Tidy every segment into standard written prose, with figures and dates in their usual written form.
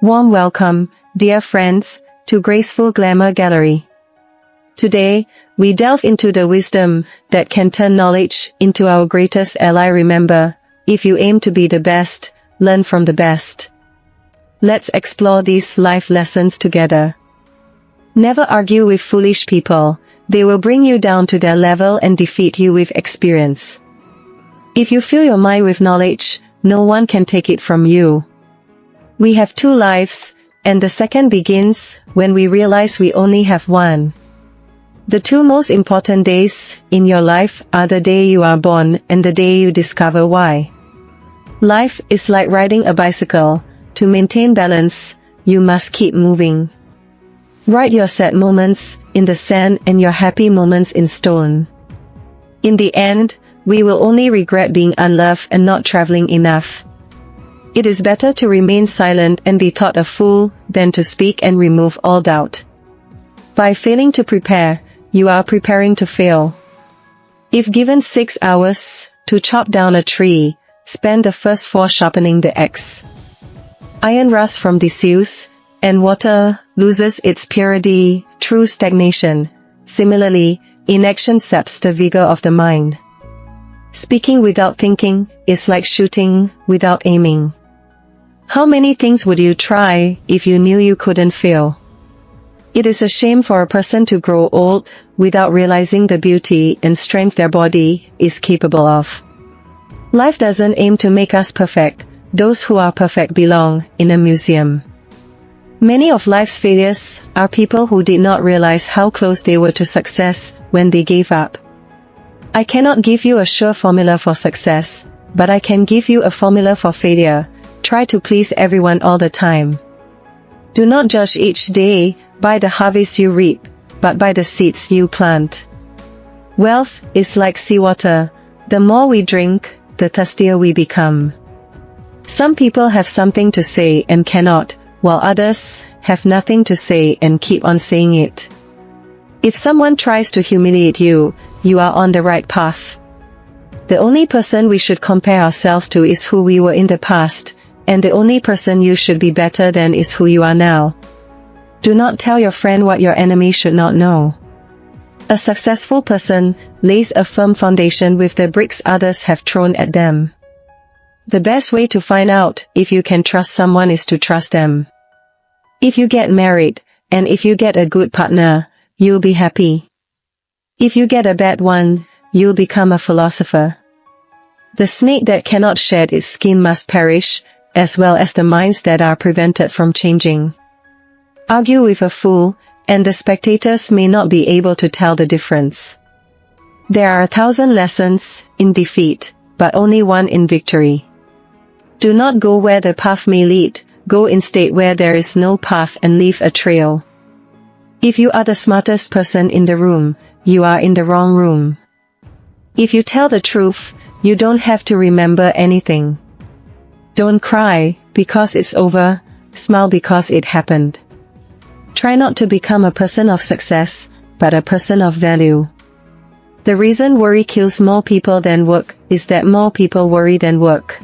Warm welcome, dear friends, to Graceful Glamour Gallery. Today, we delve into the wisdom that can turn knowledge into our greatest ally. Remember, if you aim to be the best, learn from the best. Let's explore these life lessons together. Never argue with foolish people. They will bring you down to their level and defeat you with experience. If you fill your mind with knowledge, no one can take it from you. We have two lives, and the second begins when we realize we only have one. The two most important days in your life are the day you are born and the day you discover why. Life is like riding a bicycle. To maintain balance, you must keep moving. Write your sad moments in the sand and your happy moments in stone. In the end, we will only regret being unloved and not traveling enough. It is better to remain silent and be thought a fool than to speak and remove all doubt. By failing to prepare, you are preparing to fail. If given 6 hours to chop down a tree, spend the first 4 sharpening the axe. Iron rusts from disuse, and water loses its purity through stagnation. Similarly, inaction saps the vigor of the mind. Speaking without thinking is like shooting without aiming. How many things would you try if you knew you couldn't fail? It is a shame for a person to grow old without realizing the beauty and strength their body is capable of. Life doesn't aim to make us perfect. Those who are perfect belong in a museum. Many of life's failures are people who did not realize how close they were to success when they gave up. I cannot give you a sure formula for success, but I can give you a formula for failure. Try to please everyone all the time. Do not judge each day by the harvest you reap, but by the seeds you plant. Wealth is like seawater. The more we drink, the thirstier we become. Some people have something to say and cannot, while others have nothing to say and keep on saying it. If someone tries to humiliate you, you are on the right path. The only person we should compare ourselves to is who we were in the past, and the only person you should be better than is who you are now. Do not tell your friend what your enemy should not know. A successful person lays a firm foundation with the bricks others have thrown at them. The best way to find out if you can trust someone is to trust them. If you get married, and if you get a good partner, you'll be happy. If you get a bad one, you'll become a philosopher. The snake that cannot shed its skin must perish, as well as the minds that are prevented from changing. Argue with a fool, and the spectators may not be able to tell the difference. There are 1,000 lessons in defeat, but only one in victory. Do not go where the path may lead, go instead where there is no path and leave a trail. If you are the smartest person in the room, you are in the wrong room. If you tell the truth, you don't have to remember anything. Don't cry because it's over, smile because it happened. Try not to become a person of success, but a person of value. The reason worry kills more people than work is that more people worry than work.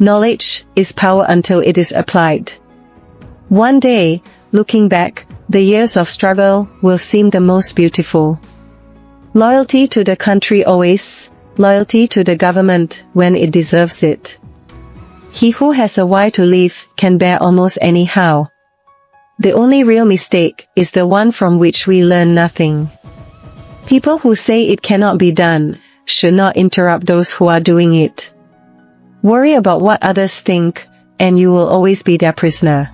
Knowledge is power until it is applied. One day, looking back, the years of struggle will seem the most beautiful. Loyalty to the country always, loyalty to the government when it deserves it. He who has a why to live can bear almost anyhow. The only real mistake is the one from which we learn nothing. People who say it cannot be done should not interrupt those who are doing it. Worry about what others think, and you will always be their prisoner.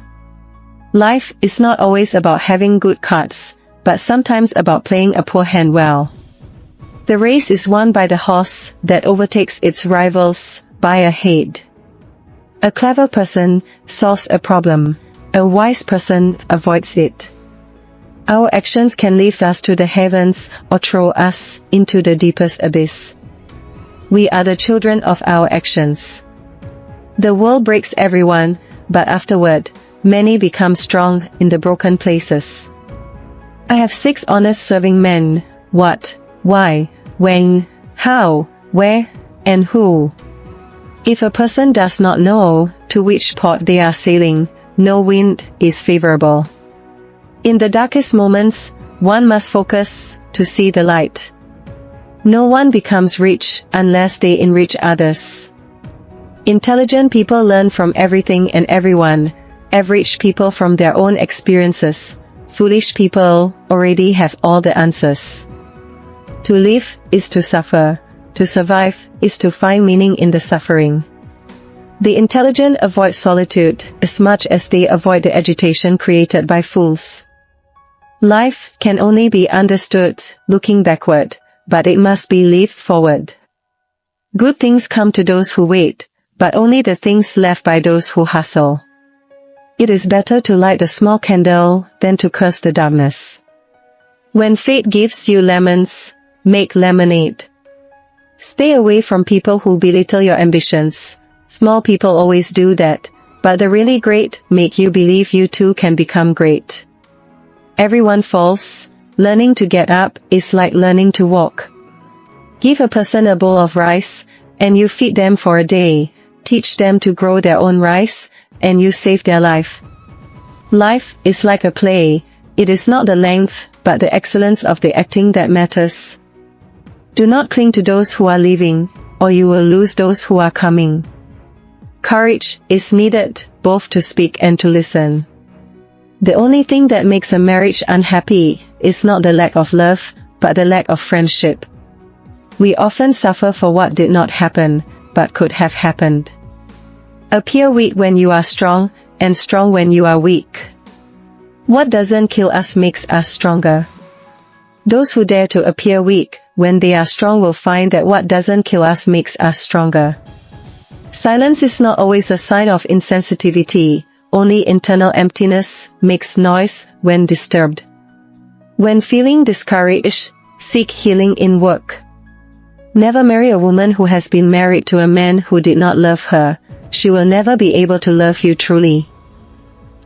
Life is not always about having good cards, but sometimes about playing a poor hand well. The race is won by the horse that overtakes its rivals by a head. A clever person solves a problem. A wise person avoids it. Our actions can lift us to the heavens or throw us into the deepest abyss. We are the children of our actions. The world breaks everyone, but afterward, many become strong in the broken places. I have 6 honest serving men. What, why, when, how, where, and who. If a person does not know to which port they are sailing, no wind is favorable. In the darkest moments, one must focus to see the light. No one becomes rich unless they enrich others. Intelligent people learn from everything and everyone, average people from their own experiences, foolish people already have all the answers. To live is to suffer, to survive is to find meaning in the suffering. The intelligent avoid solitude as much as they avoid the agitation created by fools. Life can only be understood looking backward, but it must be lived forward. Good things come to those who wait, but only the things left by those who hustle. It is better to light a small candle than to curse the darkness. When fate gives you lemons, make lemonade. Stay away from people who belittle your ambitions. Small people always do that, but the really great make you believe you too can become great. Everyone falls. Learning to get up is like learning to walk. Give a person a bowl of rice, and you feed them for a day. Teach them to grow their own rice, and you save their life. Life is like a play. It is not the length, but the excellence of the acting that matters. Do not cling to those who are leaving, or you will lose those who are coming. Courage is needed, both to speak and to listen. The only thing that makes a marriage unhappy is not the lack of love, but the lack of friendship. We often suffer for what did not happen, but could have happened. Appear weak when you are strong, and strong when you are weak. What doesn't kill us makes us stronger. Those who dare to appear weak when they are strong will find that what doesn't kill us makes us stronger. Silence is not always a sign of insensitivity. Only internal emptiness makes noise when disturbed. When feeling discouraged, seek healing in work. Never marry a woman who has been married to a man who did not love her. She will never be able to love you truly.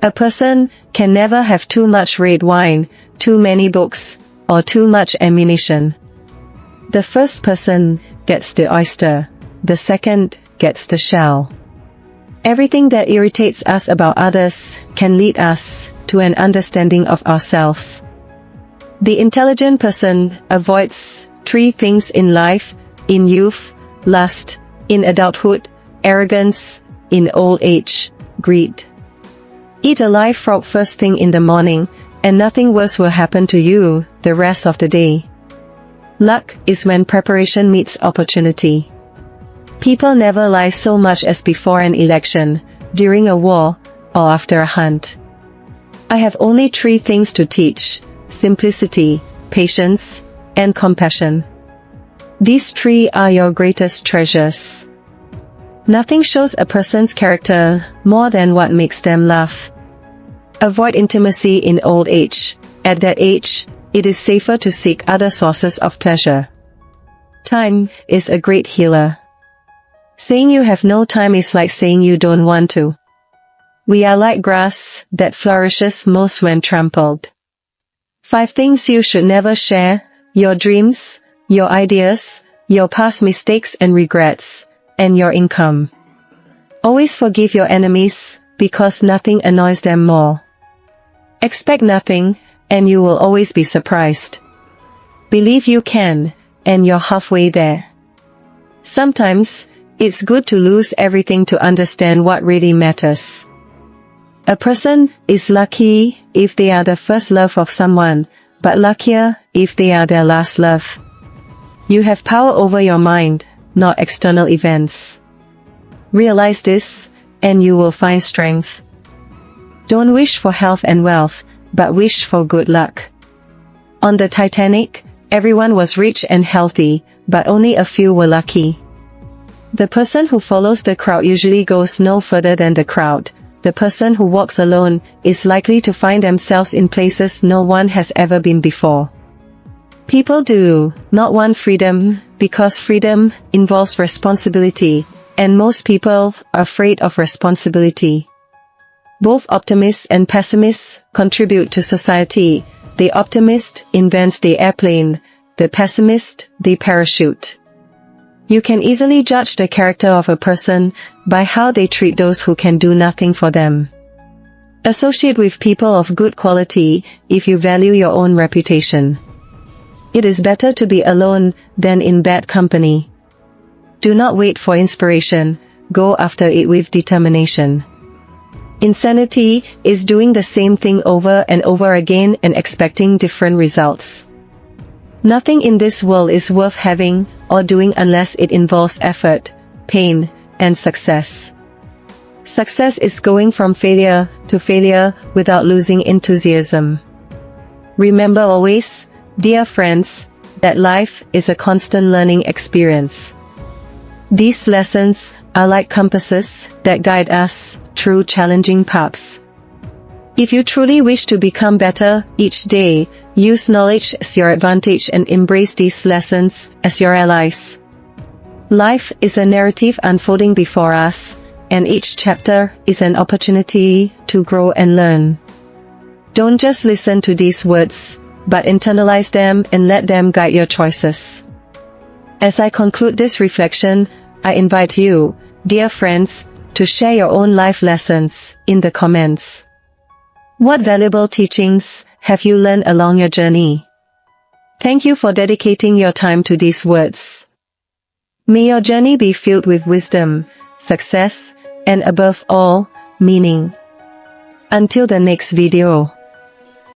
A person can never have too much red wine, too many books, or too much ammunition. The first person gets the oyster, the second gets the shell. Everything that irritates us about others can lead us to an understanding of ourselves. The intelligent person avoids 3 things in life: in youth, lust; in adulthood, arrogance; in old age, greed. Eat a live frog first thing in the morning, and nothing worse will happen to you the rest of the day. Luck is when preparation meets opportunity. People never lie so much as before an election, during a war, or after a hunt. I have only 3 things to teach: simplicity, patience, and compassion. These 3 are your greatest treasures. Nothing shows a person's character more than what makes them laugh. Avoid intimacy in old age. At that age, it is safer to seek other sources of pleasure. Time is a great healer. Saying you have no time is like saying you don't want to. We are like grass that flourishes most when trampled. 5 things you should never share: your dreams, your ideas, your past mistakes and regrets, and your income. Always forgive your enemies, because nothing annoys them more. Expect nothing, and you will always be surprised. Believe you can, and you're halfway there. Sometimes, it's good to lose everything to understand what really matters. A person is lucky if they are the first love of someone, but luckier if they are their last love. You have power over your mind, not external events. Realize this, and you will find strength. Don't wish for health and wealth, but wish for good luck. On the Titanic, everyone was rich and healthy, but only a few were lucky. The person who follows the crowd usually goes no further than the crowd. The person who walks alone is likely to find themselves in places no one has ever been before. People do not want freedom, because freedom involves responsibility, and most people are afraid of responsibility. Both optimists and pessimists contribute to society. The optimist invents the airplane, the pessimist the parachute. You can easily judge the character of a person by how they treat those who can do nothing for them. Associate with people of good quality if you value your own reputation. It is better to be alone than in bad company. Do not wait for inspiration, go after it with determination. Insanity is doing the same thing over and over again and expecting different results. Nothing in this world is worth having or doing unless it involves effort, pain, and success. Success is going from failure to failure without losing enthusiasm. Remember always, dear friends, that life is a constant learning experience. These lessons are like compasses that guide us through challenging paths. If you truly wish to become better each day, use knowledge as your advantage and embrace these lessons as your allies. Life is a narrative unfolding before us, and each chapter is an opportunity to grow and learn. Don't just listen to these words, but internalize them and let them guide your choices. As I conclude this reflection, I invite you, dear friends, to share your own life lessons in the comments. What valuable teachings have you learned along your journey? Thank you for dedicating your time to these words. May your journey be filled with wisdom, success, and above all, meaning. Until the next video.